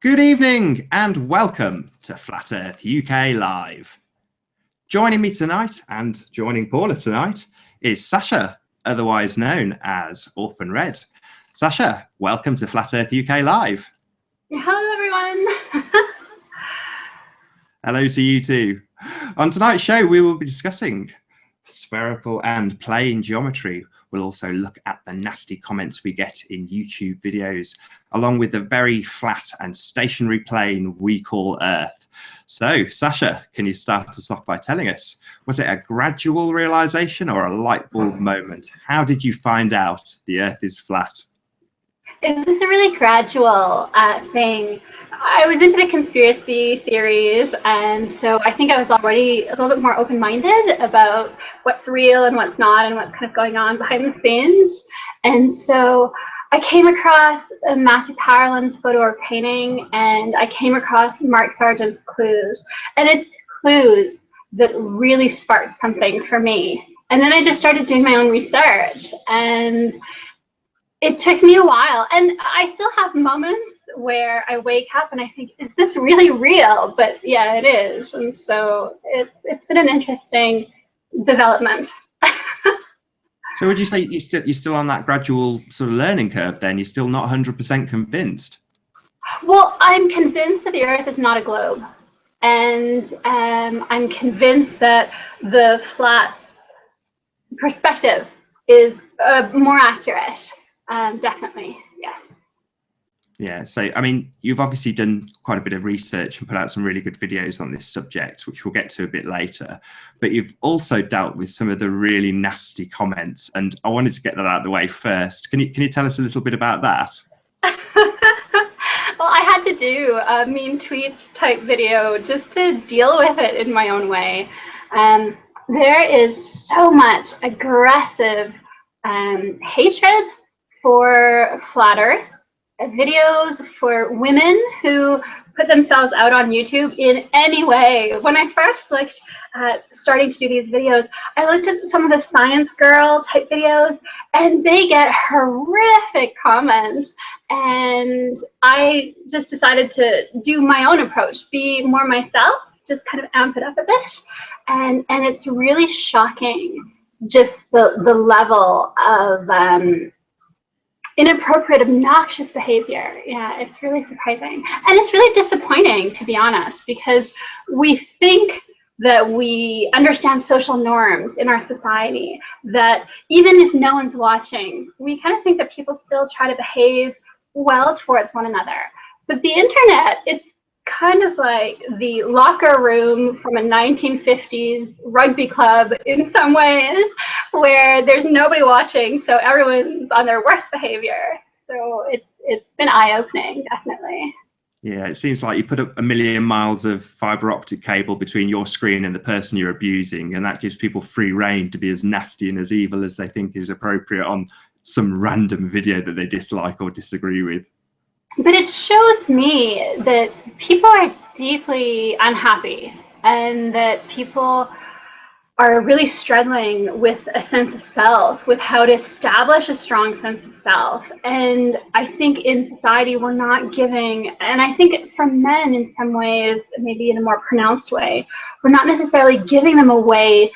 Good evening and welcome to Flat Earth UK Live. Joining me tonight and joining Paula tonight is Sasha, otherwise known as Orphan Red. Sasha, welcome to Flat Earth UK Live. Hello everyone. Hello to you too. On tonight's show we will be discussing spherical and plane geometry. We'll also look at the nasty comments we get in YouTube videos, along with the very flat and stationary plane we call Earth. So, Sasha, can you start us off by telling us, was it a gradual realization or a light bulb moment? How did you find out the Earth is flat? It was a really gradual thing. I was into the conspiracy theories, and so I think I was already a little bit more open-minded about what's real and what's not and what's kind of going on behind the scenes. And so I came across a Matthew Powerland's photo or painting, and I came across Mark Sargent's clues. And it's clues that really sparked something for me. And then I just started doing my own research, and it took me a while. And I still have moments where I wake up and I think, is this really real? But yeah, it is. And so it's been an interesting development. So would you say you're still on that gradual sort of learning curve then? You're still not 100% convinced? Well, I'm convinced that the Earth is not a globe. And I'm convinced that the flat perspective is more accurate. Definitely, yes. Yeah, so I mean, you've obviously done quite a bit of research and put out some really good videos on this subject, which we'll get to a bit later. But you've also dealt with some of the really nasty comments, and I wanted to get that out of the way first. Can you tell us a little bit about that? Well, I had to do a mean tweets type video just to deal with it in my own way. There is so much aggressive hatred for flat Earth, videos for women who put themselves out on YouTube in any way. When I first looked at starting to do these videos, I looked at some of the science girl type videos, and they get horrific comments. And I just decided to do my own approach, be more myself, just kind of amp it up a bit. And it's really shocking, just the level of inappropriate, obnoxious behavior. Yeah, it's really surprising. And it's really disappointing, to be honest, because we think that we understand social norms in our society, that even if no one's watching, we kind of think that people still try to behave well towards one another. But the internet, it's kind of like the locker room from a 1950s rugby club in some ways, where there's nobody watching, so everyone's on their worst behavior. So it's been eye-opening, definitely. Yeah, it seems like you put up 1,000,000 miles of fiber optic cable between your screen and the person you're abusing, and that gives people free reign to be as nasty and as evil as they think is appropriate on some random video that they dislike or disagree with. But it shows me that people are deeply unhappy, and that people are really struggling with a sense of self, with how to establish a strong sense of self. And I think in society we're not giving, and I think for men in some ways, maybe in a more pronounced way, we're not necessarily giving them a way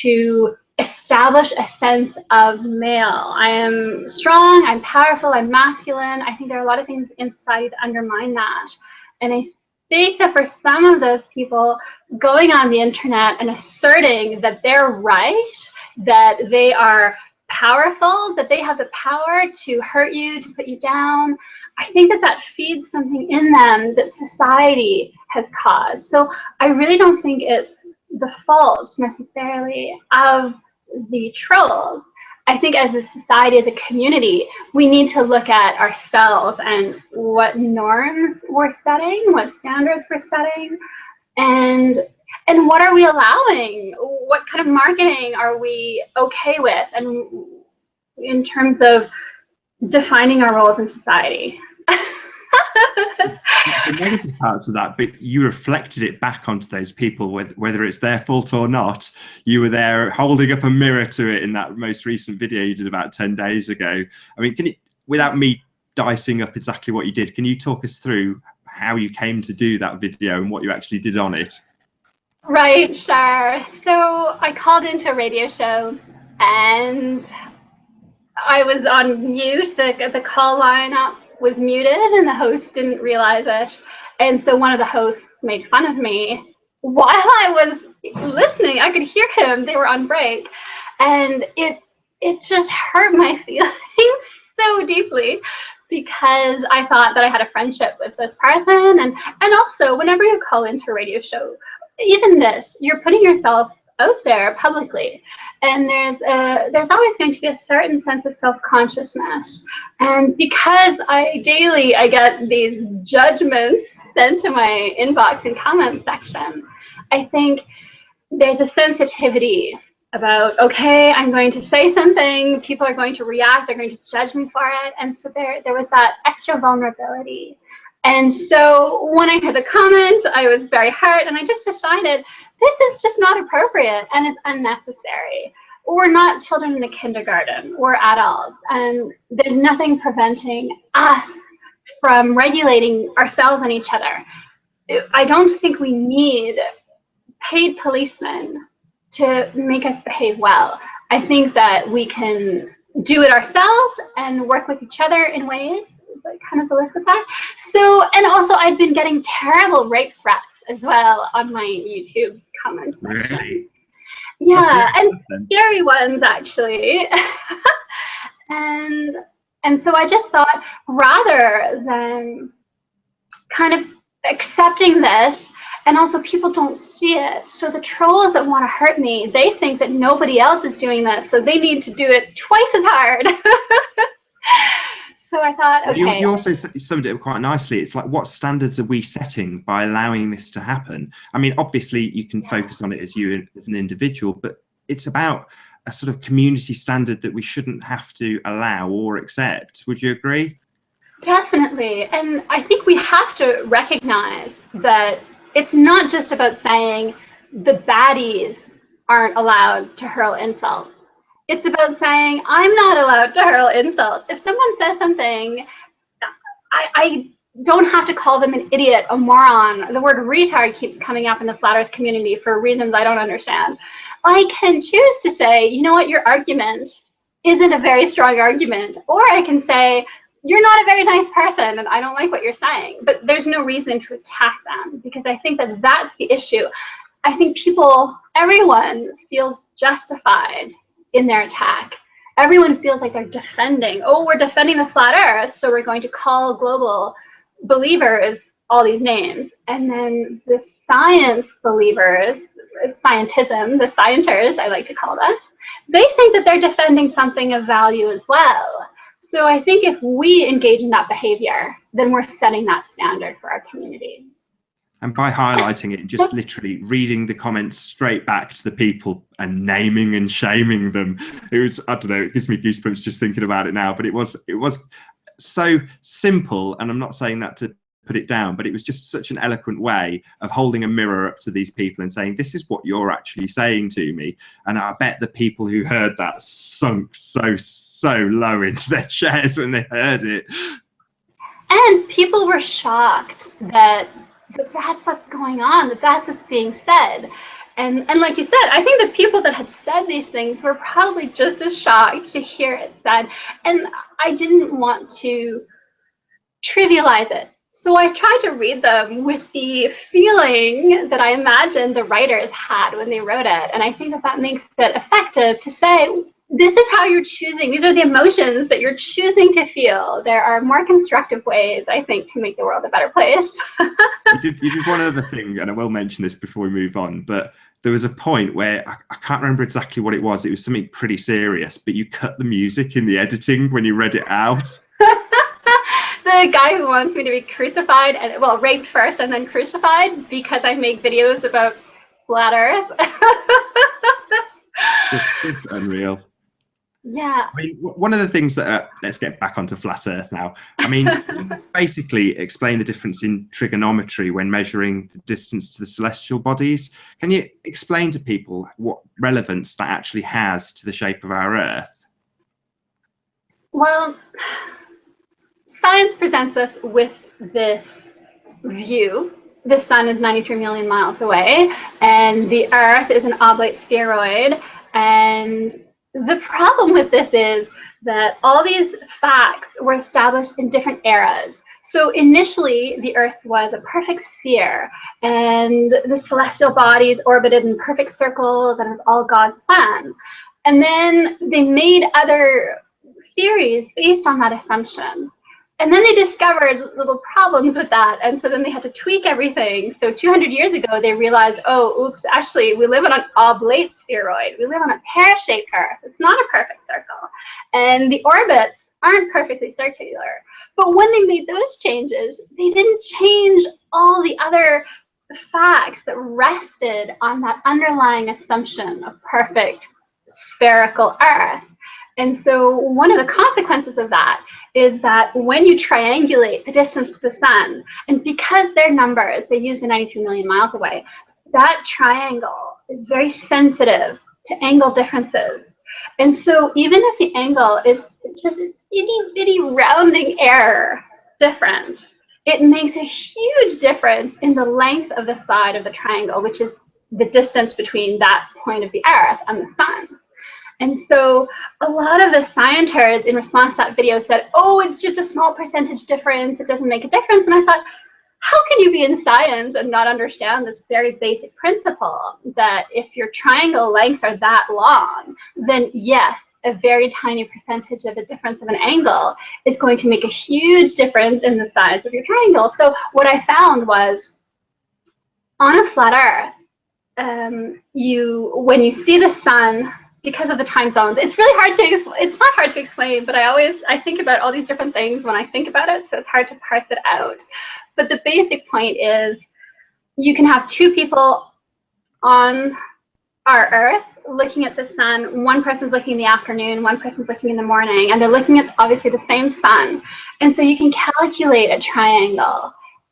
to establish a sense of male. I am strong, I'm powerful, I'm masculine. I think there are a lot of things in society that undermine that. And I think that for some of those people, going on the internet and asserting that they're right, that they are powerful, that they have the power to hurt you, to put you down, I think that that feeds something in them that society has caused. So I really don't think it's the fault necessarily of the trolls. I think as a society, as a community, we need to look at ourselves and what norms we're setting, what standards we're setting, and what are we allowing? What kind of marketing are we okay with? And in terms of defining our roles in society. The negative parts of that, but you reflected it back onto those people, whether it's their fault or not. You were there holding up a mirror to it in that most recent video you did about 10 days ago. I mean, can you, without me dicing up exactly what you did, can you talk us through how you came to do that video and what you actually did on it. Right, sure. So I called into a radio show and I was on mute. The call lineup was muted and the host didn't realize it. And so one of the hosts made fun of me while I was listening. I could hear him. They were on break. And it just hurt my feelings so deeply, because I thought that I had a friendship with this person. And also, whenever you call into a radio show, even this, you're putting yourself out there publicly, and there's always going to be a certain sense of self-consciousness. And because I get these judgments sent to my inbox and comment section, I think there's a sensitivity about, okay, I'm going to say something, people are going to react, they're going to judge me for it. And so there was that extra vulnerability. And so when I heard the comment, I was very hurt, and I just decided this is just not appropriate and it's unnecessary. We're not children in a kindergarten, we're adults, and there's nothing preventing us from regulating ourselves and each other. I don't think we need paid policemen to make us behave well. I think that we can do it ourselves and work with each other in ways that kind of elicit that. So, and also I've been getting terrible rape threats as well on my YouTube comment section. Really? Yeah, and scary ones actually. and so I just thought, rather than kind of accepting this, and also people don't see it, so the trolls that want to hurt me, they think that nobody else is doing this, so they need to do it twice as hard. So I thought, okay. You also summed it up quite nicely. It's like, what standards are we setting by allowing this to happen? I mean, obviously you can focus on it as you as an individual, but it's about a sort of community standard that we shouldn't have to allow or accept. Would you agree? Definitely. And I think we have to recognize that it's not just about saying the baddies aren't allowed to hurl insults. It's about saying, I'm not allowed to hurl insults. If someone says something, I don't have to call them an idiot, a moron. The word retard keeps coming up in the flat earth community for reasons I don't understand. I can choose to say, you know what, your argument isn't a very strong argument. Or I can say, you're not a very nice person and I don't like what you're saying. But there's no reason to attack them, because I think that that's the issue. I think everyone feels justified in their attack. Everyone feels like they're defending, oh, we're defending the flat earth, so we're going to call global believers all these names. And then the science believers, scientism, the scienters, I like to call them, they think that they're defending something of value as well. So I think if we engage in that behavior, then we're setting that standard for our community. And by highlighting it, just literally reading the comments straight back to the people and naming and shaming them. It was, I don't know, it gives me goosebumps just thinking about it now, but it was so simple. And I'm not saying that to put it down, but it was just such an eloquent way of holding a mirror up to these people and saying, this is what you're actually saying to me. And I bet the people who heard that sunk so low into their chairs when they heard it. And people were shocked that that's what's going on, that's what's being said. And like you said, I think the people that had said these things were probably just as shocked to hear it said. And I didn't want to trivialize it. So I tried to read them with the feeling that I imagined the writers had when they wrote it. And I think that makes it effective to say, this is how you're choosing. These are the emotions that you're choosing to feel. There are more constructive ways, I think, to make the world a better place. You did one other thing, and I will mention this before we move on, but there was a point where I can't remember exactly what it was. It was something pretty serious, but you cut the music in the editing when you read it out. The guy who wants me to be crucified, and well, raped first and then crucified because I make videos about flat earth. Just unreal. Yeah. I mean, one of the things that, let's get back onto flat earth now. I mean, basically explain the difference in trigonometry when measuring the distance to the celestial bodies. Can you explain to people what relevance that actually has to the shape of our earth? Well, science presents us with this view, the sun is 93 million miles away, and the Earth is an oblate spheroid. And the problem with this is that all these facts were established in different eras. So initially, the Earth was a perfect sphere, and the celestial bodies orbited in perfect circles, and it was all God's plan. And then they made other theories based on that assumption. And then they discovered little problems with that, and so then they had to tweak everything. So 200 years ago, they realized, oh, oops, actually, we live on an oblate spheroid. We live on a pear-shaped Earth. It's not a perfect circle. And the orbits aren't perfectly circular. But when they made those changes, they didn't change all the other facts that rested on that underlying assumption of perfect spherical Earth. And so one of the consequences of that is that when you triangulate the distance to the sun, and because their numbers, they use the 92 million miles away, that triangle is very sensitive to angle differences. And so even if the angle is just an itty bitty rounding error difference, it makes a huge difference in the length of the side of the triangle, which is the distance between that point of the Earth and the sun. And so a lot of the scientists in response to that video said, oh, it's just a small percentage difference. It doesn't make a difference. And I thought, how can you be in science and not understand this very basic principle that if your triangle lengths are that long, then yes, a very tiny percentage of the difference of an angle is going to make a huge difference in the size of your triangle. So what I found was on a flat Earth, when you see the sun, because of the time zones, it's really hard to, it's not hard to explain, but I think about all these different things when I think about it, so it's hard to parse it out. But the basic point is you can have two people on our Earth looking at the sun. One person's looking in the afternoon, one person's looking in the morning, and they're looking at obviously the same sun. And so you can calculate a triangle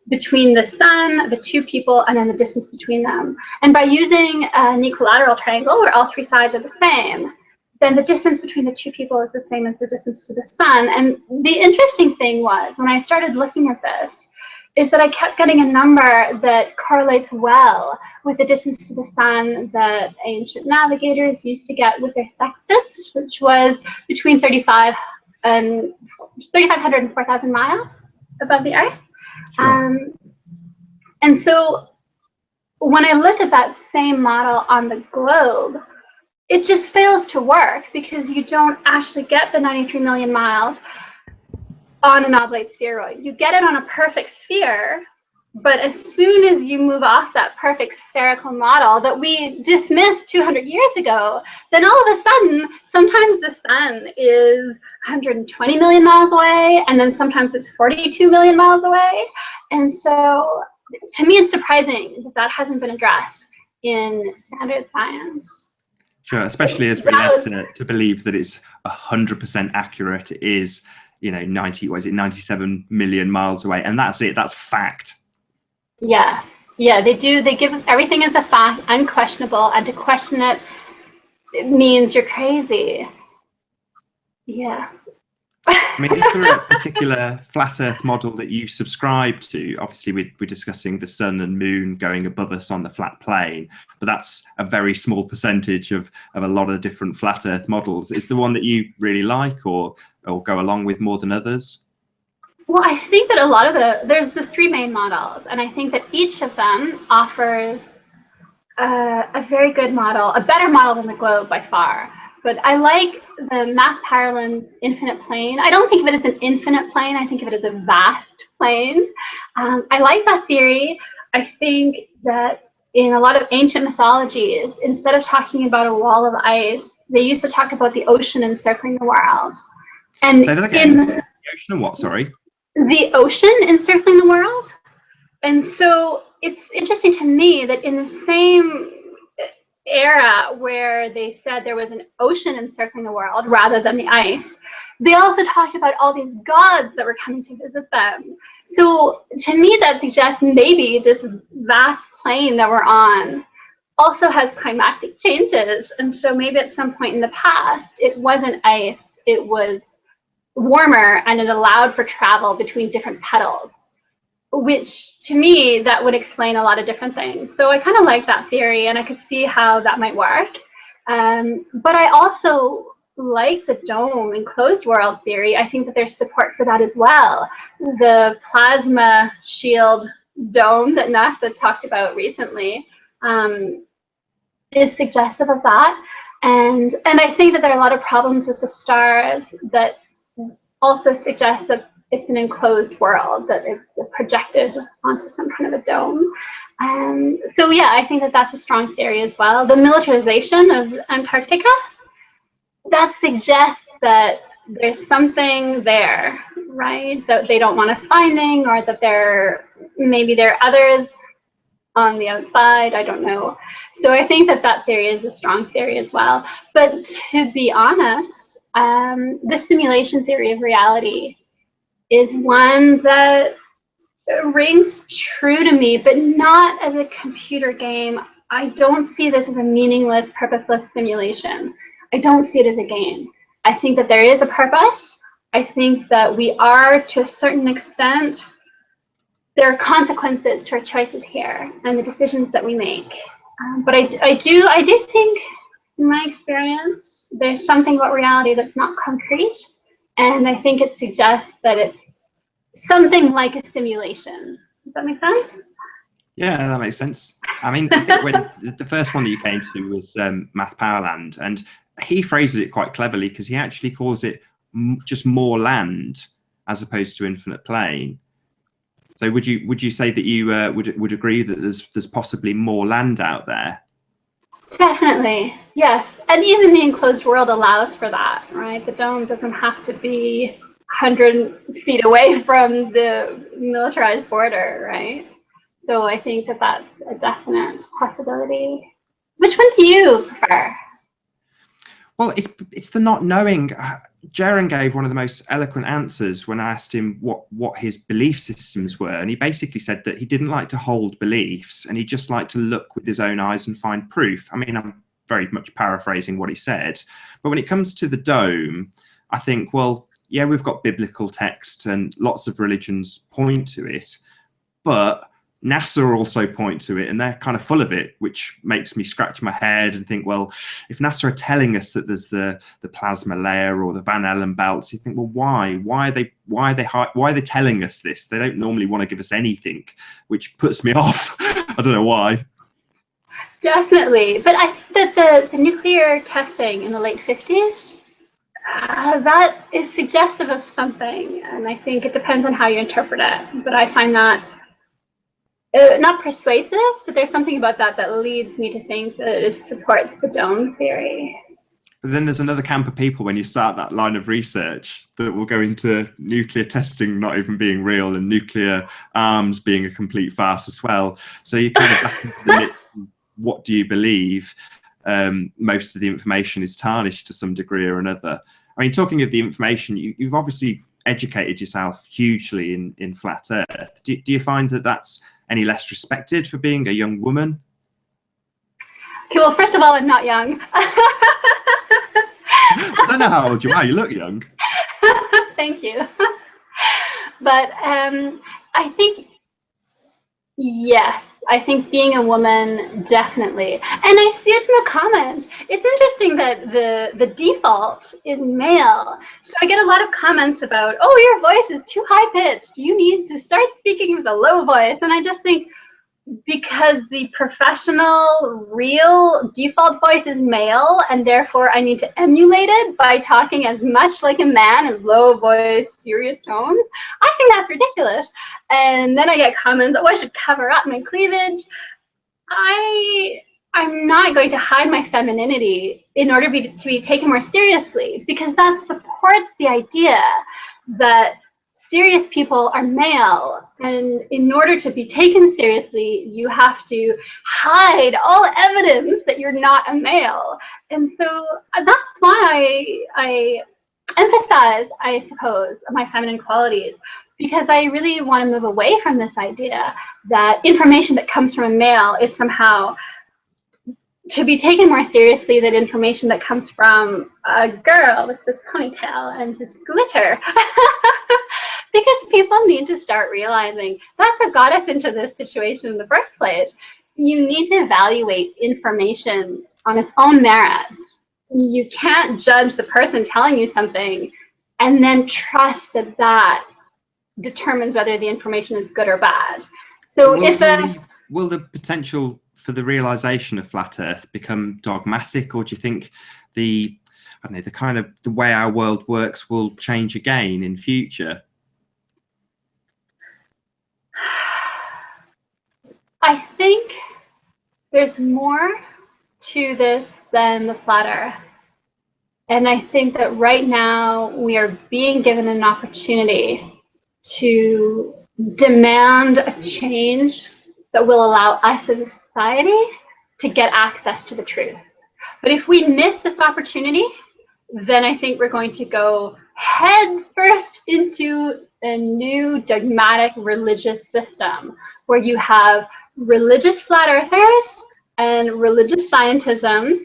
between the sun, the two people, and then the distance between them. And by using an equilateral triangle where all three sides are the same, then the distance between the two people is the same as the distance to the sun. And the interesting thing was, when I started looking at this, is that I kept getting a number that correlates well with the distance to the sun that ancient navigators used to get with their sextant, which was between 3,500 and 4,000 miles above the Earth. Sure. And so when I look at that same model on the globe, it just fails to work because you don't actually get the 93 million miles on an oblate spheroid. You get it on a perfect sphere, but as soon as you move off that perfect spherical model that we dismissed 200 years ago, then all of a sudden, sometimes the sun is 120 million miles away, and then sometimes it's 42 million miles away. And so to me, it's surprising that that hasn't been addressed in standard science. Sure, especially as we're led to believe that it's 100% accurate. It is, 97 million miles away, and that's it. That's fact. Yes. Yeah, they do. They give everything as a fact, unquestionable, and to question it, it means you're crazy. Yeah. I mean, is there a particular flat Earth model that you subscribe to? Obviously, we're discussing the sun and moon going above us on the flat plane, but that's a very small percentage of a lot of different flat Earth models. Is there one that you really like or go along with more than others? Well, I think that a lot of there's the three main models, and I think that each of them offers a very good model, a better model than the globe by far. But I like the Mac Parlin infinite plane. I don't think of it as an infinite plane. I think of it as a vast plane. I like that theory. I think that in a lot of ancient mythologies, instead of talking about a wall of ice, they used to talk about the ocean encircling the world. And say that again. The ocean and what? Sorry. The ocean encircling the world. And so it's interesting to me that in the same era where they said there was an ocean encircling the world rather than the ice, they also talked about all these gods that were coming to visit them. So to me, that suggests maybe this vast plane that we're on also has climatic changes. And so maybe at some point in the past, it wasn't ice, it was warmer, and it allowed for travel between different petals. which to me, that would explain a lot of different things. So I kind of like that theory, and I could see how that might work. But I also like the dome enclosed world theory. I think that there's support for that as well. The plasma shield dome that NASA talked about recently is suggestive of that. And I think that there are a lot of problems with the stars that also suggest that it's an enclosed world, that it's projected onto some kind of a dome. So yeah, I think that that's a strong theory as well. The militarization of Antarctica, that suggests that there's something there, right? That they don't want us finding, or that maybe there are others on the outside, I don't know. So I think that that theory is a strong theory as well. But to be honest, the simulation theory of reality is one that rings true to me, but not as a computer game. I don't see this as a meaningless, purposeless simulation. I don't see it as a game. I think that there is a purpose. I think that we are, to a certain extent, there are consequences to our choices here and the decisions that we make. But I do think, in my experience, there's something about reality that's not concrete, and I think it suggests that it's something like a simulation. Does that make sense? Yeah, that makes sense. I mean, I think when the first one that you came to was Math Powerland, and he phrases it quite cleverly because he actually calls it just more land as opposed to infinite plane. So would you say that you would agree that there's possibly more land out there? Definitely, yes. And even the enclosed world allows for that, right? The dome doesn't have to be 100 feet away from the militarized border, right? So I think that that's a definite possibility. Which one do you prefer? Well, it's the not knowing. Jaron gave one of the most eloquent answers when I asked him what his belief systems were, and he basically said that he didn't like to hold beliefs, and he just liked to look with his own eyes and find proof. I mean, I'm very much paraphrasing what he said, but when it comes to the dome, I think, well, yeah, we've got biblical text and lots of religions point to it, but NASA also point to it, and they're kind of full of it, which makes me scratch my head and think, well, if NASA are telling us that there's the plasma layer or the Van Allen belts, you think, well, why are they telling us this? They don't normally want to give us anything, which puts me off. I don't know why. Definitely, but I think that the nuclear testing in the late 50s, that is suggestive of something, and I think it depends on how you interpret it. But I find that not persuasive, but there's something about that that leads me to think that it supports the dome theory. But then there's another camp of people when you start that line of research that will go into nuclear testing not even being real and nuclear arms being a complete farce as well. So you kind of back into the midst of what do you believe? Most of the information is tarnished to some degree or another. I mean, talking of the information, you've obviously educated yourself hugely in flat Earth. Do you find that that's any less respected for being a young woman? Okay, well, first of all, I'm not young. I don't know how old you are. You look young. Thank you. But I think, yes, I think being a woman, definitely. And I see it in the comments. It's interesting that the default is male. So I get a lot of comments about, oh, your voice is too high-pitched. You need to start speaking with a low voice. And I just think, because the professional, real default voice is male, and therefore I need to emulate it by talking as much like a man in low voice, serious tones. I think that's ridiculous. And then I get comments, oh, I should cover up my cleavage. I'm not going to hide my femininity in order to be taken more seriously, because that supports the idea that serious people are male, and in order to be taken seriously, you have to hide all evidence that you're not a male. And so that's why I emphasize, I suppose, my feminine qualities, because I really want to move away from this idea that information that comes from a male is somehow to be taken more seriously than information that comes from a girl with this ponytail and this glitter. Because people need to start realizing that's what got us into this situation in the first place. You need to evaluate information on its own merits. You can't judge the person telling you something and then trust that that determines whether the information is good or bad. So will the potential for the realization of flat Earth become dogmatic, or do you think the way our world works will change again in future? I think there's more to this than the flat Earth. And I think that right now we are being given an opportunity to demand a change that will allow us as a society to get access to the truth. But if we miss this opportunity, then I think we're going to go head first into a new dogmatic religious system where you have religious flat earthers and religious scientism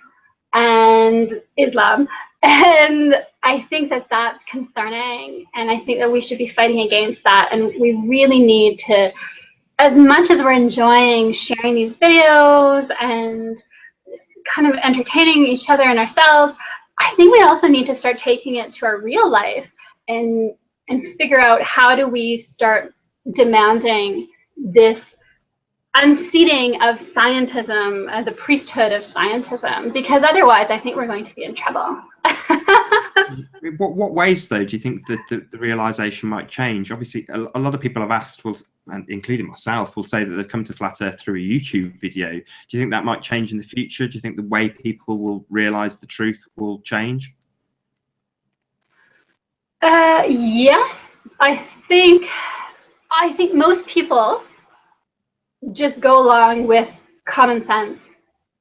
and Islam. And I think that that's concerning, and I think that we should be fighting against that. And we really need to, as much as we're enjoying sharing these videos and kind of entertaining each other and ourselves, I think we also need to start taking it to our real life and figure out how do we start demanding this unseating of scientism, the priesthood of scientism, because otherwise I think we're going to be in trouble. What ways, though, do you think that the realization might change? Obviously, a lot of people have asked, and including myself, will say that they've come to flat Earth through a YouTube video. Do you think that might change in the future? Do you think the way people will realize the truth will change? Yes, I think most people just go along with common sense.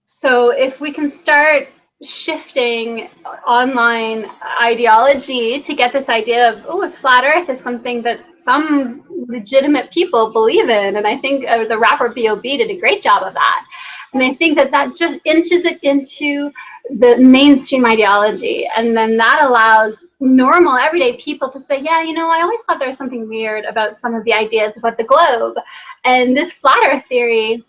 So if we can start shifting online ideology to get this idea of, oh, flat Earth is something that some legitimate people believe in, and I think the rapper B.O.B. did a great job of that. And I think that that just inches it into the mainstream ideology, and then that allows normal everyday people to say, yeah, you know, I always thought there was something weird about some of the ideas about the globe, and this flat Earth theory,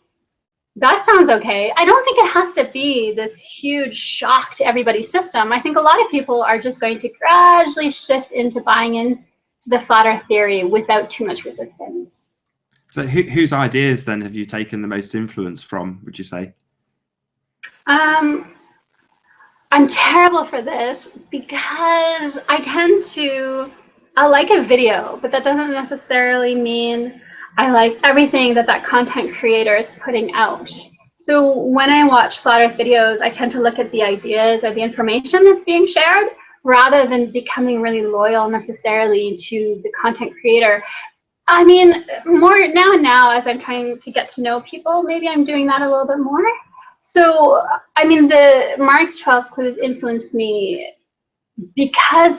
that sounds okay. I don't think it has to be this huge shock to everybody's system. I think a lot of people are just going to gradually shift into buying into the flat Earth theory without too much resistance. So whose ideas then have you taken the most influence from, would you say? I'm terrible for this because I like a video, but that doesn't necessarily mean I like everything that content creator is putting out. So when I watch flat Earth videos, I tend to look at the ideas or the information that's being shared rather than becoming really loyal necessarily to the content creator. I mean, more now and now as I'm trying to get to know people, maybe I'm doing that a little bit more. So, I mean, the Mark's 12 Clues influenced me because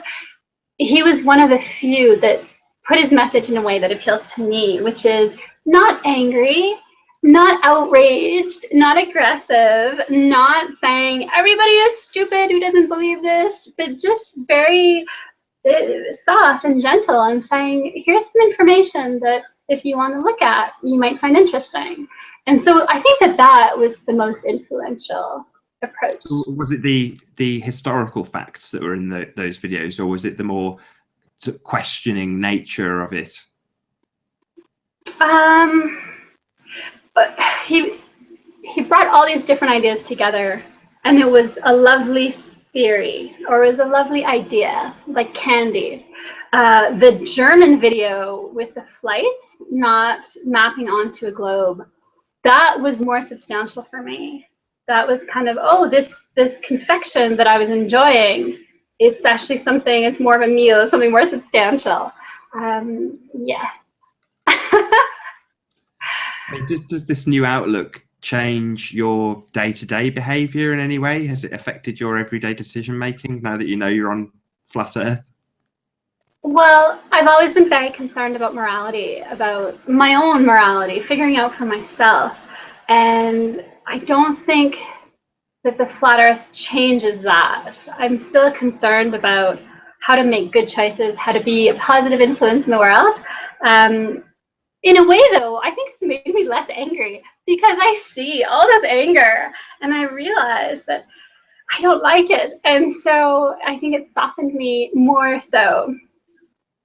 he was one of the few that put his message in a way that appeals to me, which is not angry, not outraged, not aggressive, not saying everybody is stupid who doesn't believe this, but just very soft and gentle and saying, here's some information that if you want to look at, you might find interesting. And so I think that was the most influential approach. Was it the historical facts that were in those videos, or was it the more questioning nature of it? But he brought all these different ideas together, and it was a lovely theory, or it was a lovely idea, like candy. The German video with the flights not mapping onto a globe, that was more substantial for me. That was kind of, oh, this confection that I was enjoying, it's actually something, it's more of a meal, it's something more substantial. Yeah. Does this new outlook change your day-to-day behaviour in any way? Has it affected your everyday decision-making now that you know you're on flat Earth? Well, I've always been very concerned about morality, about my own morality, figuring out for myself. And I don't think that the flat Earth changes that. I'm still concerned about how to make good choices, how to be a positive influence in the world. In a way, though, I think it's made me less angry because I see all this anger and I realize that I don't like it. And so I think it softened me more so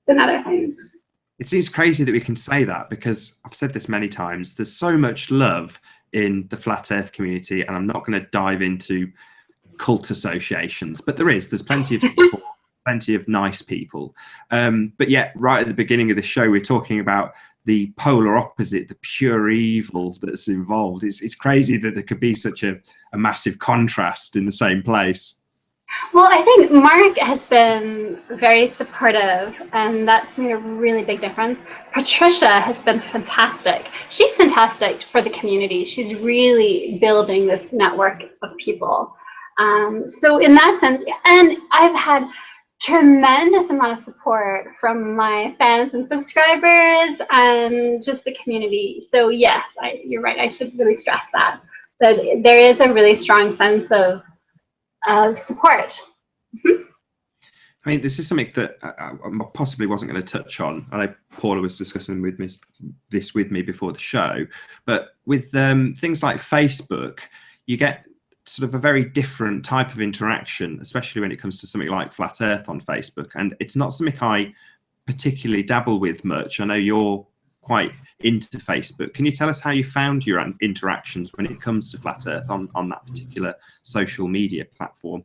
than other things. It seems crazy that we can say that, because I've said this many times, there's so much love in the flat earth community, and I'm not going to dive into cult associations, but there's plenty of support, plenty of nice people. But yet, right at the beginning of the show, we're talking about the polar opposite, the pure evil that's involved. It's crazy that there could be such a massive contrast in the same place. Well, I think Mark has been very supportive, and that's made a really big difference. Patricia has been fantastic. She's fantastic for the community. She's really building this network of people. So in that sense, and I've had tremendous amount of support from my fans and subscribers and just the community. So yes, you're right. I should really stress that there is a really strong sense of support. Mm-hmm. I mean, this is something that I possibly wasn't going to touch on. I know Paula was discussing this with me before the show, but with things like Facebook, you get sort of a very different type of interaction, especially when it comes to something like Flat Earth on Facebook. And it's not something I particularly dabble with much. I know you're quite into Facebook. Can you tell us how you found your interactions when it comes to Flat Earth on that particular social media platform?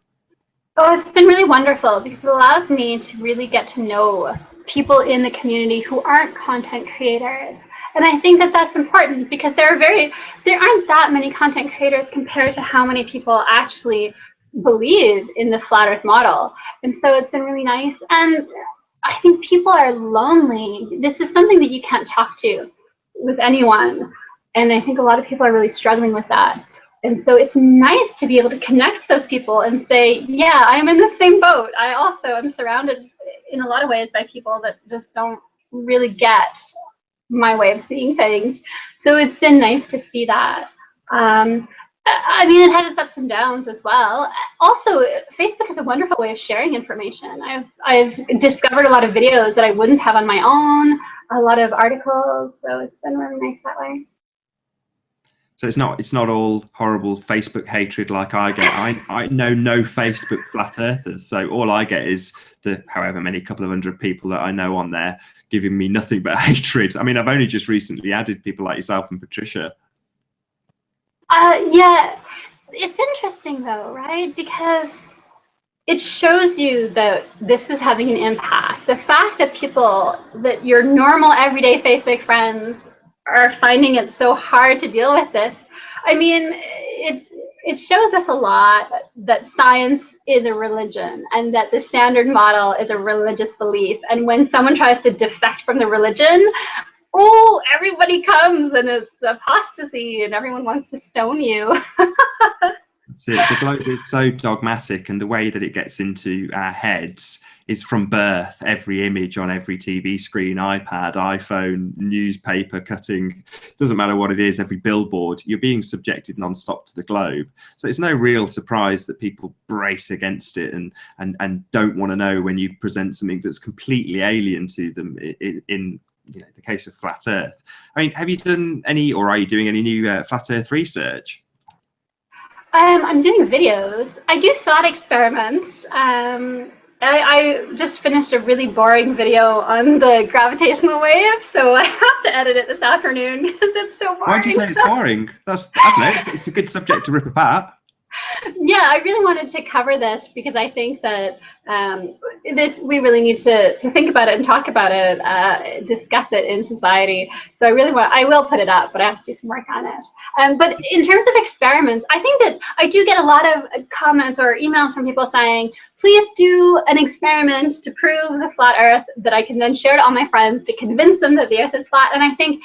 Oh, it's been really wonderful because it allows me to really get to know people in the community who aren't content creators. And I think that that's important because there aren't that many content creators compared to how many people actually believe in the flat earth model. And so it's been really nice. And I think people are lonely. This is something that you can't talk to with anyone. And I think a lot of people are really struggling with that. And so it's nice to be able to connect with those people and say, yeah, I'm in the same boat. I also am surrounded in a lot of ways by people that just don't really get my way of seeing things. So it's been nice to see that. I mean, it has its ups and downs as well. Also, Facebook is a wonderful way of sharing information. I've discovered a lot of videos that I wouldn't have on my own, a lot of articles. So it's been really nice that way. So it's not all horrible Facebook hatred like I get. I know no Facebook flat earthers, so all I get is the however many couple of hundred people that I know on there giving me nothing but hatred. I mean, I've only just recently added people like yourself and Patricia. Yeah, it's interesting though, right? Because it shows you that this is having an impact. The fact that that your normal everyday Facebook friends are finding it so hard to deal with this. I mean, it shows us a lot that science is a religion and that the standard model is a religious belief. And when someone tries to defect from the religion, oh, everybody comes and it's apostasy and everyone wants to stone you. That's it. The globe is so dogmatic, and the way that it gets into our heads is from birth. Every image on every TV screen, iPad, iPhone, newspaper cutting, doesn't matter what it is, every billboard, you're being subjected non-stop to the globe. So it's no real surprise that people brace against it and don't want to know when you present something that's completely alien to them in the case of Flat Earth. I mean, have you done any, or are you doing any new Flat Earth research? I'm doing videos. I do thought experiments. I just finished a really boring video on the gravitational wave, so I have to edit it this afternoon because it's so boring. Why do you say it's boring? I don't know, it's a good subject to rip apart. Yeah, I really wanted to cover this because I think that we really need to think about it and talk about it, discuss it in society. So I will put it up, but I have to do some work on it. But in terms of experiments, I think that I do get a lot of comments or emails from people saying, please do an experiment to prove the flat earth that I can then share to all my friends to convince them that the earth is flat. And I think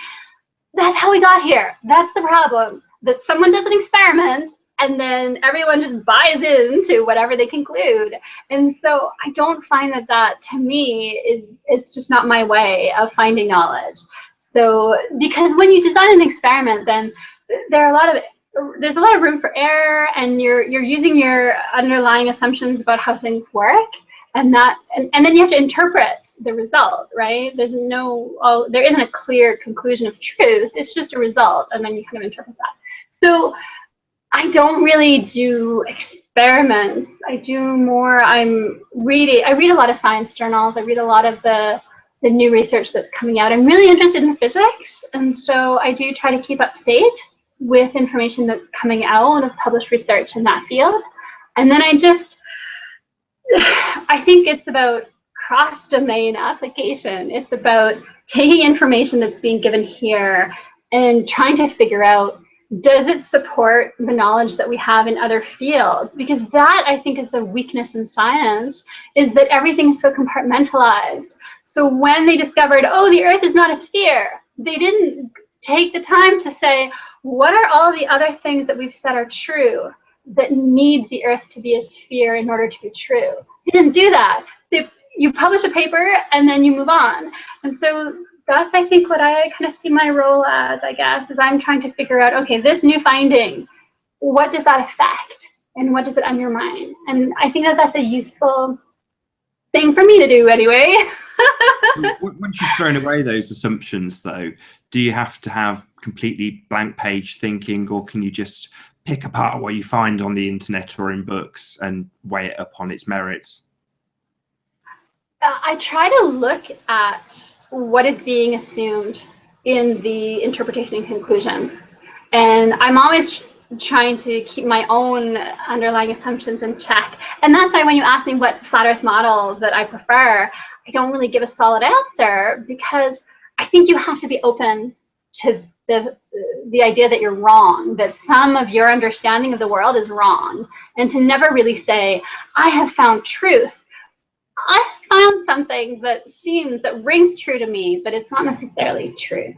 that's how we got here. That's the problem, that someone does an experiment and then everyone just buys into whatever they conclude. And so I don't find that to me, it's just not my way of finding knowledge. So, because when you design an experiment, then there's a lot of room for error, and you're using your underlying assumptions about how things work. and then you have to interpret the result, right? There isn't a clear conclusion of truth. It's just a result, and then you kind of interpret that. So I don't really do experiments. I read a lot of science journals. I read a lot of the new research that's coming out. I'm really interested in physics, and so I do try to keep up to date with information that's coming out of published research in that field. And then I think it's about cross-domain application. It's about taking information that's being given here and trying to figure out, does it support the knowledge that we have in other fields? Because that, I think, is the weakness in science, is that everything's so compartmentalized. So when they discovered, oh, the Earth is not a sphere, they didn't take the time to say, what are all the other things that we've said are true that need the Earth to be a sphere in order to be true? They didn't do that. You publish a paper and then you move on. And so that's, I think, what I kind of see my role as, I guess, is I'm trying to figure out, okay, this new finding, what does that affect? And what does it undermine? And I think that that's a useful thing for me to do anyway. Once you've thrown away those assumptions, though, do you have to have completely blank page thinking, or can you just pick apart what you find on the internet or in books and weigh it up on its merits? I try to look at what is being assumed in the interpretation and conclusion. And I'm always trying to keep my own underlying assumptions in check. And that's why when you ask me what flat earth model that I prefer, I don't really give a solid answer, because I think you have to be open to the idea that you're wrong, that some of your understanding of the world is wrong, and to never really say, I have found truth. I found something that rings true to me, but it's not necessarily true.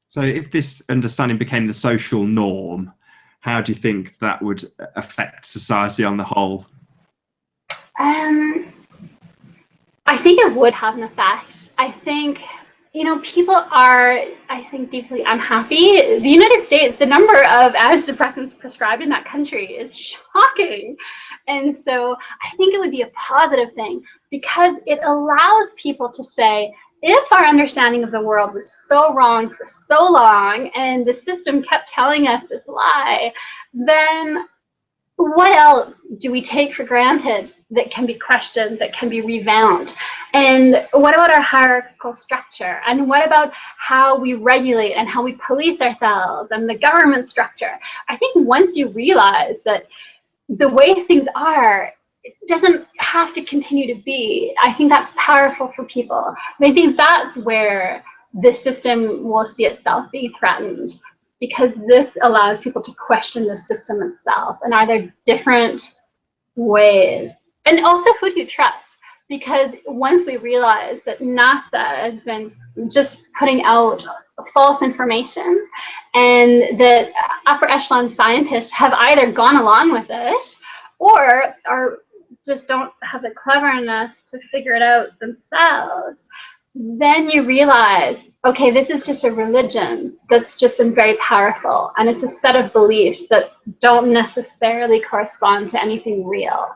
So if this understanding became the social norm, how do you think that would affect society on the whole? I think it would have an effect. I think, people are, deeply unhappy. The United States, the number of antidepressants prescribed in that country is shocking. And so I think it would be a positive thing, because it allows people to say, if our understanding of the world was so wrong for so long and the system kept telling us this lie, then what else do we take for granted that can be questioned, that can be revamped? And what about our hierarchical structure? And what about how we regulate and how we police ourselves and the government structure? I think once you realize that the way things are, it doesn't have to continue to be, I think that's powerful for people. And I think that's where the system will see itself being threatened, because this allows people to question the system itself. And are there different ways? And also, who do you trust? Because once we realize that NASA has been just putting out false information, and that upper echelon scientists have either gone along with it or just don't have the cleverness to figure it out themselves, then you realize, okay, this is just a religion that's just been very powerful, and it's a set of beliefs that don't necessarily correspond to anything real.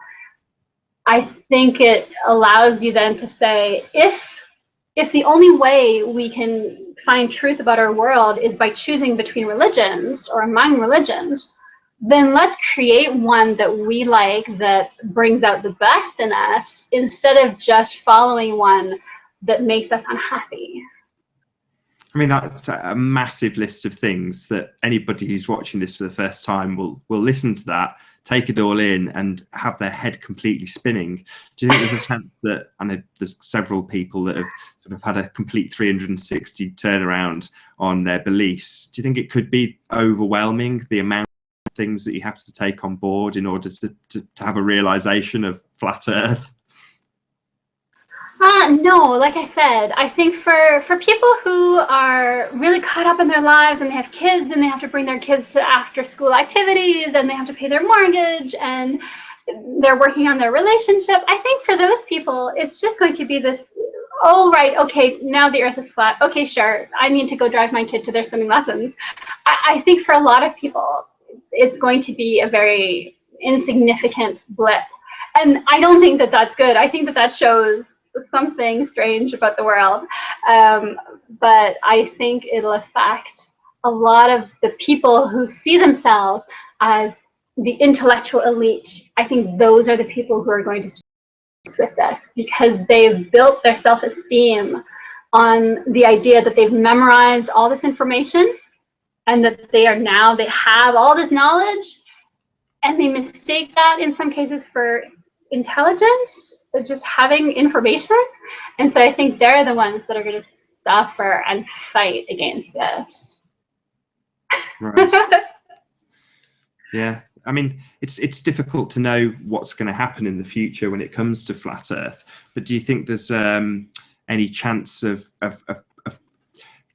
I think it allows you then to say, if the only way we can find truth about our world is by choosing between religions or among religions, then let's create one that we like, that brings out the best in us, instead of just following one that makes us unhappy. I mean, that's a massive list of things that anybody who's watching this for the first time will listen to that, take it all in, and have their head completely spinning. Do you think there's a chance that, I know there's several people that have sort of had a complete 360 turnaround on their beliefs. Do you think it could be overwhelming, the amount of things that you have to take on board in order to have a realization of flat Earth? No, like I said, I think for people who are really caught up in their lives, and they have kids, and they have to bring their kids to after school activities, and they have to pay their mortgage, and they're working on their relationship, I think for those people, it's just going to be this, oh, right, okay, now the Earth is flat. Okay, sure, I need to go drive my kid to their swimming lessons. I think for a lot of people, it's going to be a very insignificant blip. And I don't think that that's good. I think that that shows something strange about the world. But I think it'll affect a lot of the people who see themselves as the intellectual elite. I think those are the people who are going to struggle with this, because they've built their self-esteem on the idea that they've memorized all this information and that they have all this knowledge, and they mistake that in some cases for intelligence, just having information. And so I think they're the ones that are going to suffer and fight against this. Right. Yeah, I mean, it's difficult to know what's going to happen in the future when it comes to flat Earth. But do you think there's any chance of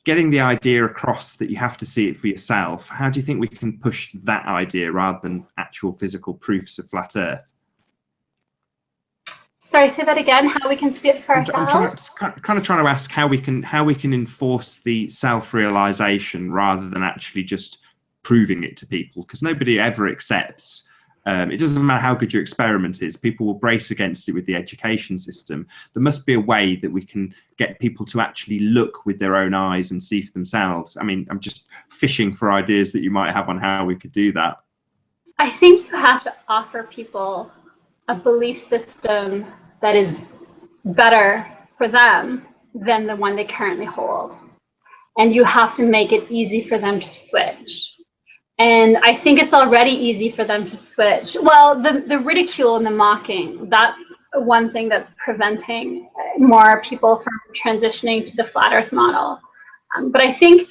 getting the idea across that you have to see it for yourself? How do you think we can push that idea rather than actual physical proofs of flat Earth? Sorry, say that again. How we can see it for ourselves? I'm trying to ask how we can enforce the self-realization rather than actually just proving it to people, because nobody ever accepts. It doesn't matter how good your experiment is, people will brace against it with the education system. There must be a way that we can get people to actually look with their own eyes and see for themselves. I mean, I'm just fishing for ideas that you might have on how we could do that. I think you have to offer people a belief system that is better for them than the one they currently hold. And you have to make it easy for them to switch. And I think it's already easy for them to switch. Well, the ridicule and the mocking, that's one thing that's preventing more people from transitioning to the flat Earth model. But I think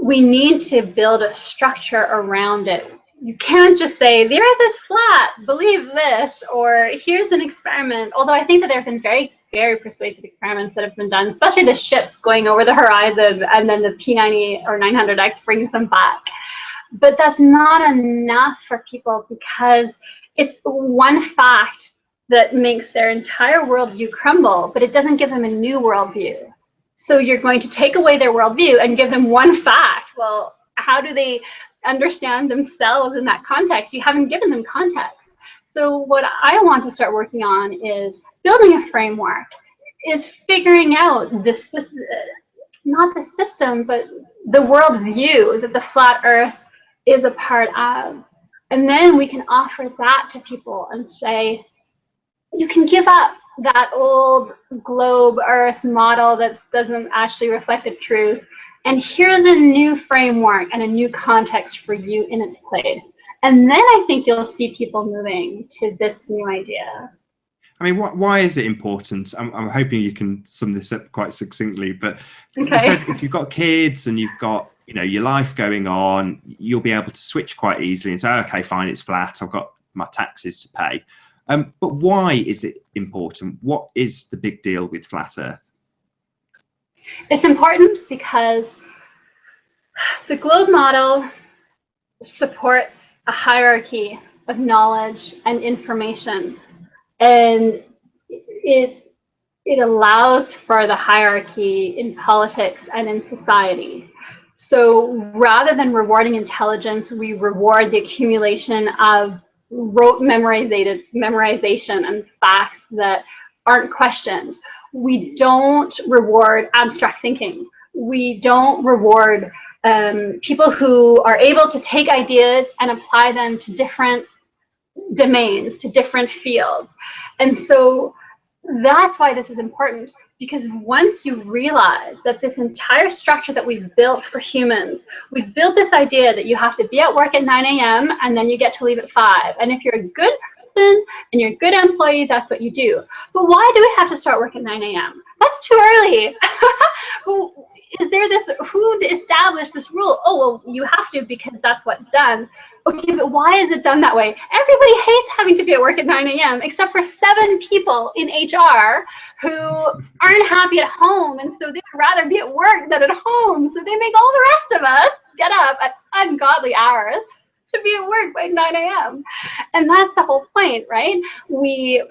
we need to build a structure around it. You can't just say, the Earth is flat, believe this, or here's an experiment. Although I think that there have been very, very persuasive experiments that have been done, especially the ships going over the horizon, and then the P90 or 900X brings them back. But that's not enough for people, because it's one fact that makes their entire worldview crumble, but it doesn't give them a new worldview. So you're going to take away their worldview and give them one fact. Well, how do they understand themselves in that context? You haven't given them context. So what I want to start working on is building a framework, is figuring out this, not the system, but the worldview that the flat Earth is a part of. And then we can offer that to people and say, you can give up that old globe Earth model that doesn't actually reflect the truth. And here's a new framework and a new context for you in its place. And then I think you'll see people moving to this new idea. I mean, why is it important? I'm hoping you can sum this up quite succinctly, but okay. You said if you've got kids and you've got, you know, your life going on, you'll be able to switch quite easily and say, okay, fine, it's flat, I've got my taxes to pay. But why is it important? What is the big deal with flat Earth? It's important because the globe model supports a hierarchy of knowledge and information, and it allows for the hierarchy in politics and in society. So rather than rewarding intelligence, we reward the accumulation of rote memorization and facts that aren't questioned. We don't reward abstract thinking. We don't reward people who are able to take ideas and apply them to different domains, to different fields. And so that's why this is important, because once you realize that this entire structure that we've built for humans, we've built this idea that you have to be at work at 9 a.m. and then you get to leave at 5. And if you're a good person and you're a good employee, that's what you do. But why do we have to start work at 9 a.m.? That's too early. Is there this, who established this rule? Oh, well, you have to because that's what's done. Okay, but why is it done that way? Everybody hates having to be at work at 9 a.m. except for 7 people in HR who aren't happy at home, and so they'd rather be at work than at home. So they make all the rest of us get up at ungodly hours to be at work by 9 a.m. And that's the whole point, right? We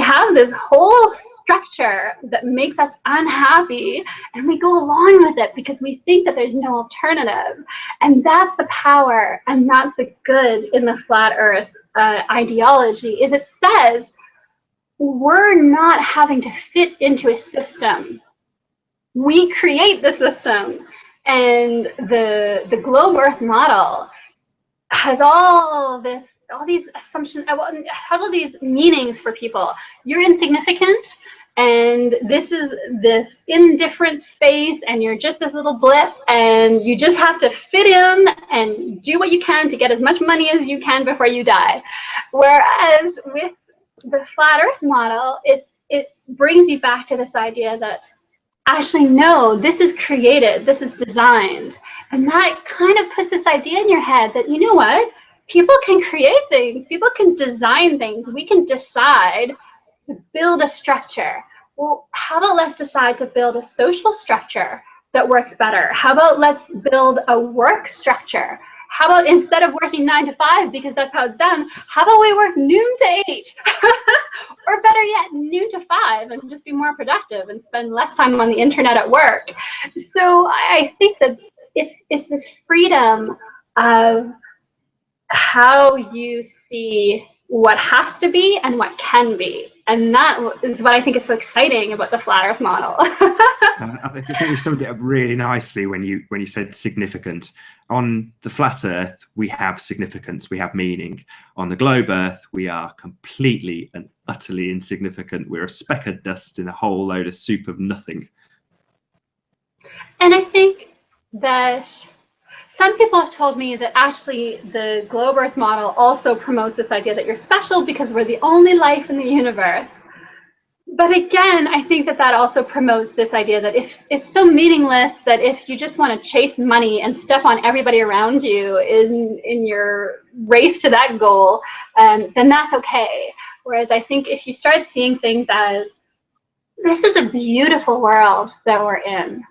have this whole structure that makes us unhappy, and we go along with it because we think that there's no alternative. And that's the power, and that's the good in the flat Earth ideology is it says we're not having to fit into a system. We create the system. And the globe Earth model has all these assumptions, has all these meanings for people. You're insignificant, and this is this indifferent space, and you're just this little blip, and you just have to fit in and do what you can to get as much money as you can before you die. Whereas with the flat Earth model, it brings you back to this idea that actually, no, this is created, this is designed. And that kind of puts this idea in your head that, you know what, people can create things, people can design things, we can decide to build a structure. Well, how about let's decide to build a social structure that works better? How about let's build a work structure? How about instead of working 9 to 5, because that's how it's done, how about we work noon to 8? Or better yet, noon to 5, and just be more productive and spend less time on the internet at work. So I think that it's this freedom of how you see what has to be and what can be. And that is what I think is so exciting about the flat Earth model. I think you summed it up really nicely when you said significant. On the flat Earth, we have significance, we have meaning. On the globe Earth, we are completely and utterly insignificant. We're a speck of dust in a whole load of soup of nothing. And I think that some people have told me that actually the globe Earth model also promotes this idea that you're special because we're the only life in the universe. But again, I think that also promotes this idea that if it's so meaningless that if you just want to chase money and step on everybody around you in your race to that goal, then that's okay. Whereas I think if you start seeing things as, this is a beautiful world that we're in,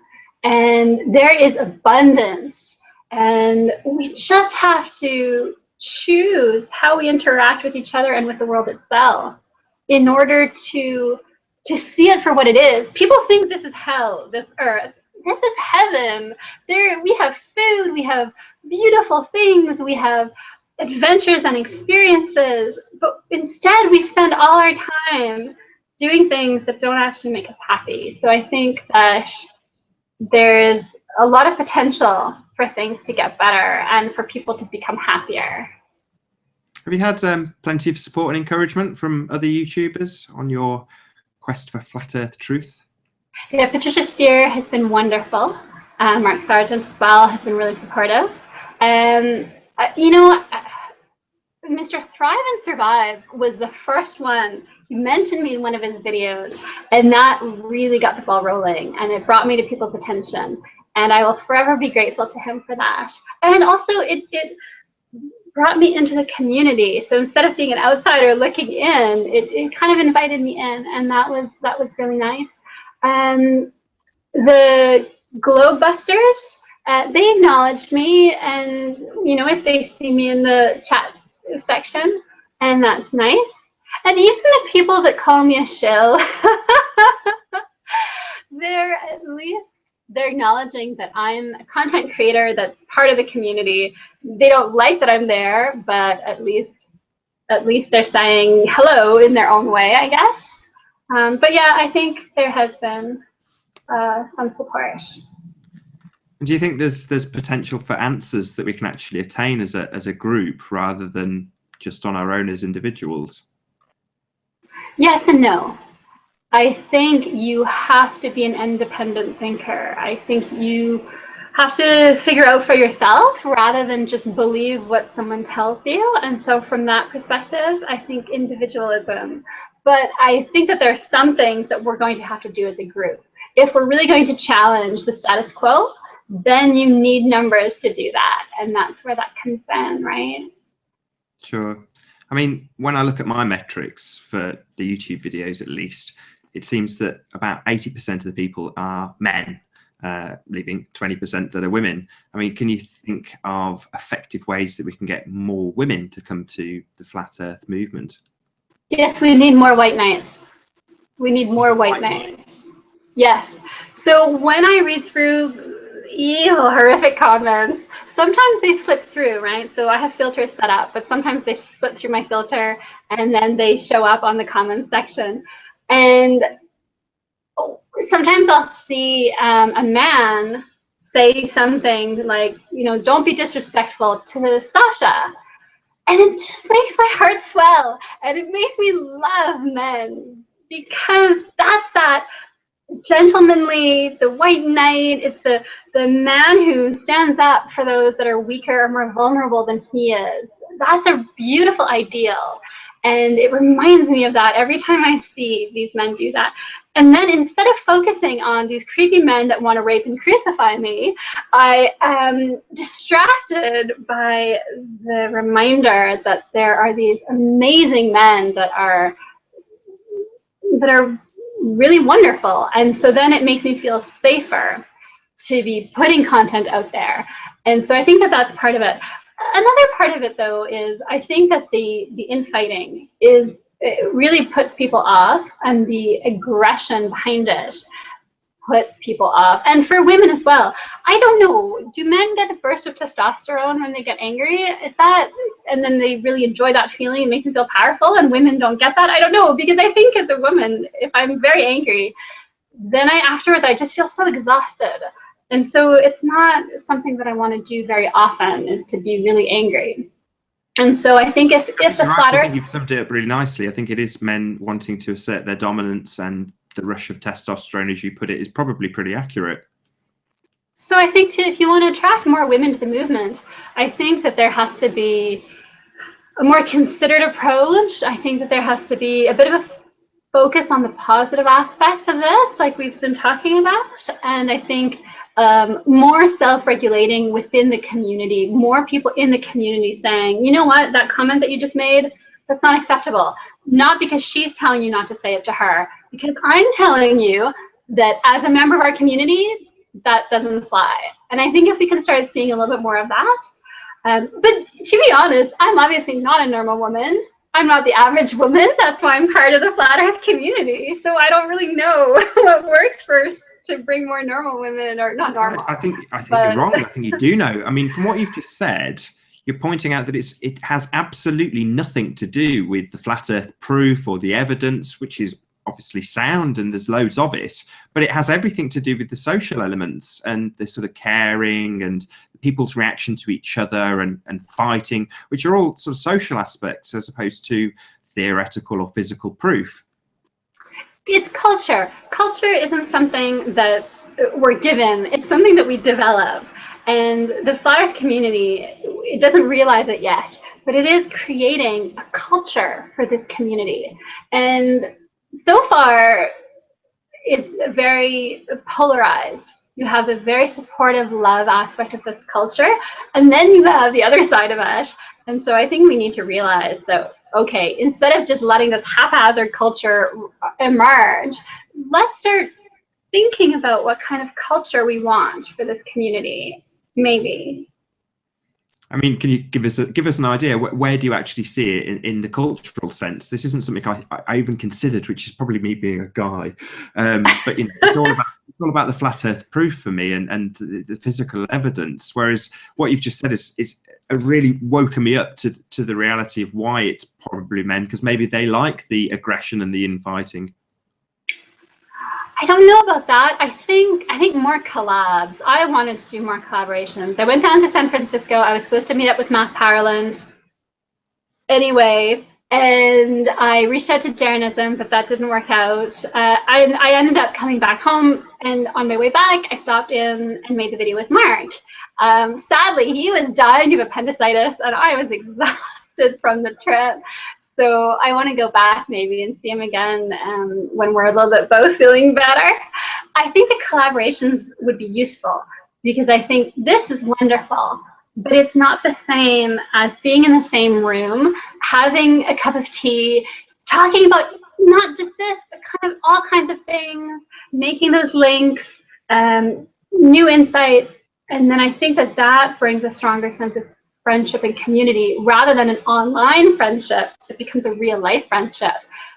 and there is abundance, and we just have to choose how we interact with each other and with the world itself in order to see it for what it is. People think this is hell, this earth. This is heaven. There we have food, we have beautiful things, we have adventures and experiences, but instead we spend all our time doing things that don't actually make us happy. So I think that there's a lot of potential for things to get better and for people to become happier. Have you had plenty of support and encouragement from other YouTubers on your quest for flat Earth truth? Yeah, Patricia Steer has been wonderful. Mark Sargent as well has been really supportive. You know, Mr. Thrive and Survive was the first one. He mentioned me in one of his videos, and that really got the ball rolling, and it brought me to people's attention. And I will forever be grateful to him for that. And also, it brought me into the community. So instead of being an outsider looking in, it kind of invited me in, and that was really nice. The Globebusters, they acknowledged me, and you know, if they see me in the chat section, and that's nice. And even the people that call me a shill, they're acknowledging that I'm a content creator that's part of the community. They don't like that I'm there, but at least they're saying hello in their own way, I guess. But yeah, I think there has been some support. Do you think there's potential for answers that we can actually attain as a group rather than just on our own as individuals? Yes and no. I think you have to be an independent thinker. I think you have to figure out for yourself rather than just believe what someone tells you. And so from that perspective, I think individualism. But I think that there are some things that we're going to have to do as a group. If we're really going to challenge the status quo, then you need numbers to do that. And that's where that comes in, right? Sure. I mean, when I look at my metrics for the YouTube videos, at least, it seems that about 80% of the people are men, leaving 20% that are women. I mean, can you think of effective ways that we can get more women to come to the Flat Earth movement? Yes, we need more white knights. We need more white knights. Yes. So when I read through evil, horrific comments. Sometimes they slip through, right? So I have filters set up, but sometimes they slip through my filter and then they show up on the comments section. And sometimes I'll see a man say something like, you know, don't be disrespectful to Sasha. And it just makes my heart swell. And it makes me love men, because that's that gentlemanly, the white knight. It's the man who stands up for those that are weaker or more vulnerable than he is. That's a beautiful ideal. And it reminds me of that every time I see these men do that. And then instead of focusing on these creepy men that want to rape and crucify me, I am distracted by the reminder that there are these amazing men that are really wonderful. And so then it makes me feel safer to be putting content out there. And so I think that that's part of it. Another part of it, though, is I think that the infighting is, it really puts people off, and the aggression behind it puts people off. And for women as well. I don't know, do men get a burst of testosterone when they get angry? Is that, and then they really enjoy that feeling and make them feel powerful, and women don't get that? I don't know, because I think as a woman, if I'm very angry, then afterwards I just feel so exhausted. And so it's not something that I want to do very often, is to be really angry. And so I think if the flatter... I think you've summed it up really nicely. I think it is men wanting to assert their dominance, and the rush of testosterone, as you put it, is probably pretty accurate. So I think, too, if you want to attract more women to the movement, I think that there has to be a more considered approach. I think that there has to be a bit of a focus on the positive aspects of this, like we've been talking about. And I think more self-regulating within the community, more people in the community saying, you know what, that comment that you just made, that's not acceptable. Not because she's telling you not to say it to her, because I'm telling you that as a member of our community, that doesn't fly. And I think if we can start seeing a little bit more of that. But to be honest, I'm obviously not a normal woman. I'm not the average woman. That's why I'm part of the Flat Earth community. So I don't really know what works first to bring more normal women, or not normal. I think you're wrong. I think you do know. I mean, from what you've just said, you're pointing out that it has absolutely nothing to do with the flat earth proof or the evidence, which is obviously sound and there's loads of it, but it has everything to do with the social elements and the sort of caring and people's reaction to each other and fighting, which are all sort of social aspects as opposed to theoretical or physical proof. It's culture. Culture isn't something that we're given. It's something that we develop. And the Flat Earth community, it doesn't realize it yet, but it is creating a culture for this community. And so far, it's very polarized. You have the very supportive love aspect of this culture, and then you have the other side of it. And so I think we need to realize that, okay, instead of just letting this haphazard culture emerge, let's start thinking about what kind of culture we want for this community, maybe. I mean, can you give us an idea? Where do you actually see it in the cultural sense? This isn't something I even considered, which is probably me being a guy. But you know, it's all about the flat Earth proof for me and the physical evidence. Whereas what you've just said is really woken me up to the reality of why it's probably men, because maybe they like the aggression and the infighting. I don't know about that. I think more collabs. I wanted to do more collaborations. I went down to San Francisco. I was supposed to meet up with Matt Powerland anyway, and I reached out to Jeranism, but that didn't work out. I ended up coming back home, and on my way back, I stopped in and made the video with Mark. Sadly, he was dying of appendicitis, and I was exhausted from the trip. So I want to go back maybe and see him again when we're a little bit both feeling better. I think the collaborations would be useful, because I think this is wonderful, but it's not the same as being in the same room, having a cup of tea, talking about not just this, but kind of all kinds of things, making those links, new insights. And then I think that brings a stronger sense of friendship and community, rather than an online friendship. It becomes a real life friendship.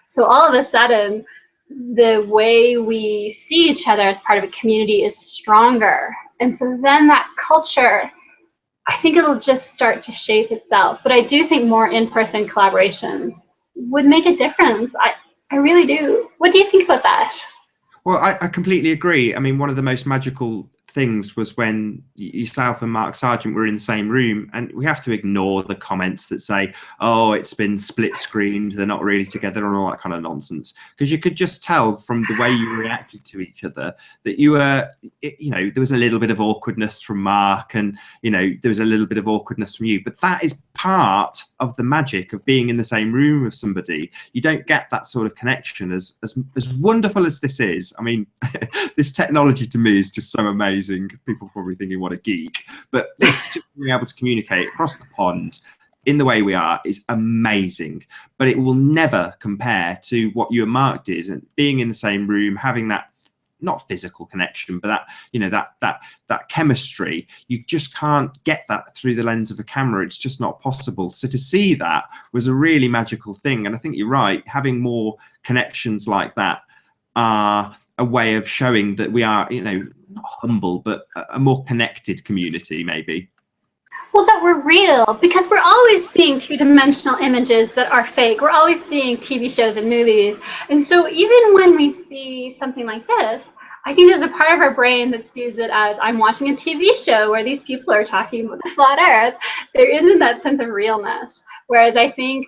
So all of a sudden, the way we see each other as part of a community is stronger, And so then that culture, I think it'll just start to shape itself. But I do think more in-person collaborations would make a difference. I really do. What do you think about that? Well, I completely agree. I mean, one of the most magical things was when yourself and Mark Sargent were in the same room, and we have to ignore the comments that say, oh, it's been split screened, they're not really together, and all that kind of nonsense, because you could just tell from the way you reacted to each other that you were, you know, there was a little bit of awkwardness from Mark, and you know, there was a little bit of awkwardness from you, but that is part of the magic of being in the same room with somebody. You don't get that sort of connection. As wonderful as this is, I mean, this technology to me is just so amazing. People probably thinking what a geek, but this, just being able to communicate across the pond in the way we are, is amazing. But it will never compare to what you and Mark did, and being in the same room, having that not physical connection, but that, you know, that chemistry. You just can't get that through the lens of a camera. It's just not possible. So to see that was a really magical thing. And I think you're right, having more connections like that are a way of showing that we are, you know, not humble, but a more connected community, maybe. Well, that we're real, because we're always seeing two-dimensional images that are fake. We're always seeing TV shows and movies. And so even when we see something like this, I think there's a part of our brain that sees it as, I'm watching a TV show where these people are talking about the flat earth. There isn't that sense of realness. Whereas I think,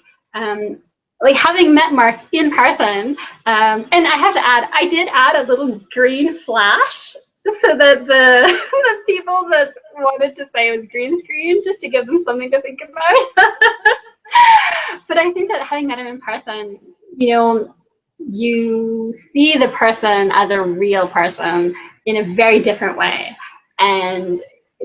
like having met Mark in person, and I have to add, I did add a little green flash so that the people that wanted to say it was green screen, just to give them something to think about. But I think that having met him in person, you know, you see the person as a real person in a very different way, and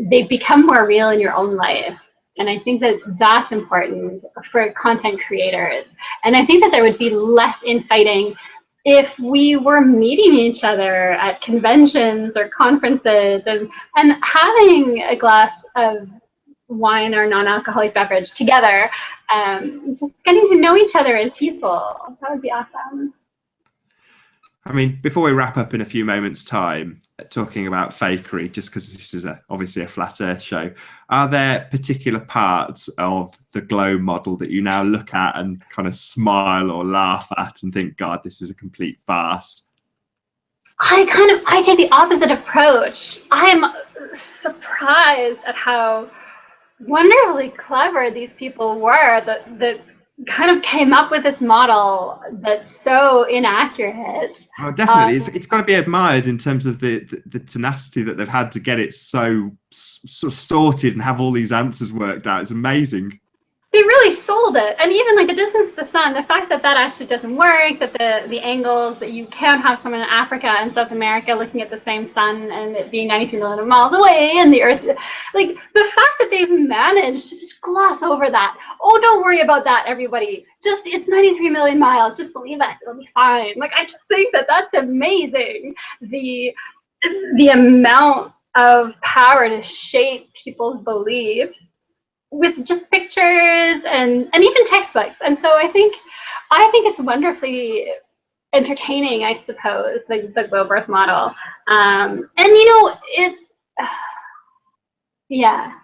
they become more real in your own life. And I think that that's important for content creators. And I think that there would be less infighting if we were meeting each other at conventions or conferences and having a glass of wine or non-alcoholic beverage together, just getting to know each other as people. That would be awesome. I mean, before we wrap up in a few moments' time, talking about Fakery, just because this is obviously a flat earth show, are there particular parts of the glow model that you now look at and kind of smile or laugh at and think, God, this is a complete farce? I take the opposite approach. I'm surprised at how wonderfully clever these people were that kind of came up with this model that's so inaccurate. Oh, definitely. It's got to be admired in terms of the tenacity that they've had to get it so sort of sorted and have all these answers worked out. It's amazing. They really sold it. And even like the distance to the sun, the fact that that actually doesn't work, that the angles, that you can't have someone in Africa and South America looking at the same sun and it being 93 million miles away and the earth, like the fact that they've managed to just gloss over that. Oh, don't worry about that, everybody. Just, it's 93 million miles. Just believe us, it'll be fine. Like, I just think that that's amazing. The amount of power to shape people's beliefs with just pictures and even textbooks. And so I think it's wonderfully entertaining, I suppose, the glow birth model. And you know, yeah.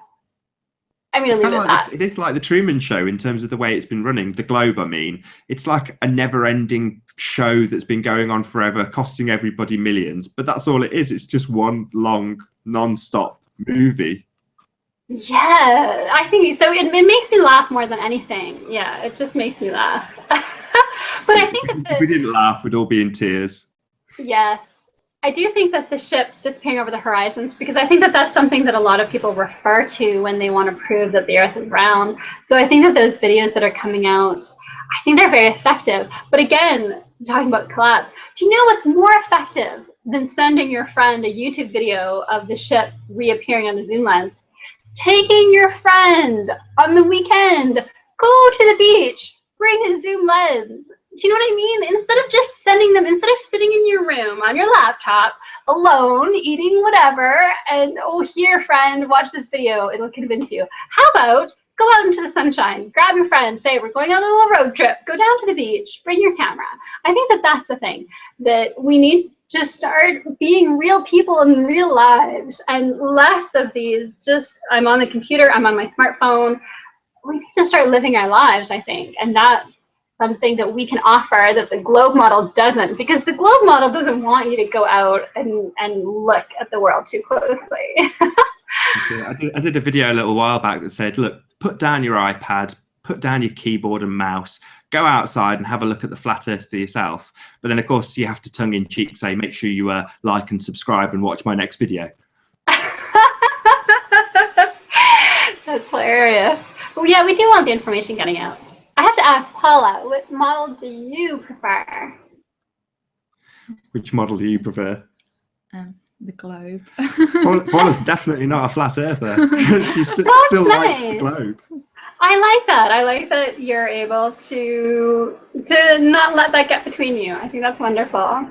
I'm going to leave it at that. It is like the Truman Show in terms of the way it's been running, the Globe, I mean. It's like a never-ending show that's been going on forever, costing everybody millions. But that's all it is. It's just one long, non-stop movie. Yeah, I think so. It makes me laugh more than anything. Yeah, it just makes me laugh. But I think that if we didn't laugh, we'd all be in tears. Yes. I do think that the ship's disappearing over the horizons, because I think that that's something that a lot of people refer to when they want to prove that the Earth is round. So I think that those videos that are coming out, I think they're very effective. But again, talking about collapse, do you know what's more effective than sending your friend a YouTube video of the ship reappearing on the zoom lens? Taking your friend on the weekend, go to the beach, bring a zoom lens. Do you know what I mean? Instead of just sending them, instead of sitting in your room on your laptop alone, eating whatever, and oh, here, friend, watch this video, it'll convince you. How about go out into the sunshine, grab your friend, say, we're going on a little road trip, go down to the beach, bring your camera. I think that that's the thing, that we need just start being real people in real lives, and less of these just, I'm on the computer, I'm on my smartphone. We need to start living our lives, I think, and that's something that we can offer that the globe model doesn't, because the globe model doesn't want you to go out and look at the world too closely. See, I did a video a little while back that said, look, put down your iPad, put down your keyboard and mouse, go outside and have a look at the flat earth for yourself. But then, of course, you have to tongue in cheek say, make sure you like and subscribe and watch my next video. That's hilarious. Well, yeah, we do want the information getting out. I have to ask Paula, what model do you prefer? Which model do you prefer? The globe. Paula's definitely not a flat earther. She still likes the globe. I like that. I like that you're able to not let that get between you. I think that's wonderful.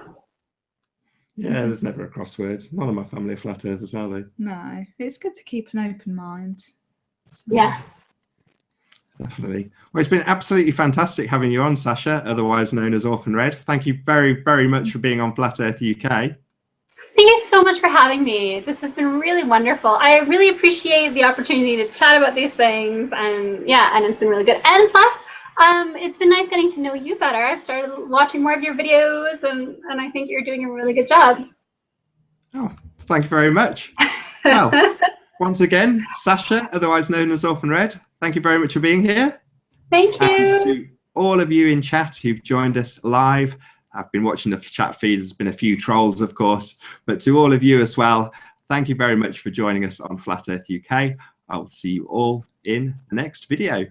Yeah, there's never a crossword. None of my family are flat earthers, are they? No, it's good to keep an open mind. So, yeah. Definitely. Well, it's been absolutely fantastic having you on, Sasha, otherwise known as Orphan Red. Thank you very, very much for being on Flat Earth UK. Thank you so much for having me. This has been really wonderful. I really appreciate the opportunity to chat about these things, and yeah, and it's been really good. And plus, it's been nice getting to know you better. I've started watching more of your videos, and I think you're doing a really good job. Oh, thank you very much. Well, once again, Sasha, otherwise known as Orphan Red, thank you very much for being here. Thank you. And to all of you in chat who've joined us live, I've been watching the chat feed. There's been a few trolls, of course, but to all of you as well, thank you very much for joining us on Flat Earth UK. I'll see you all in the next video.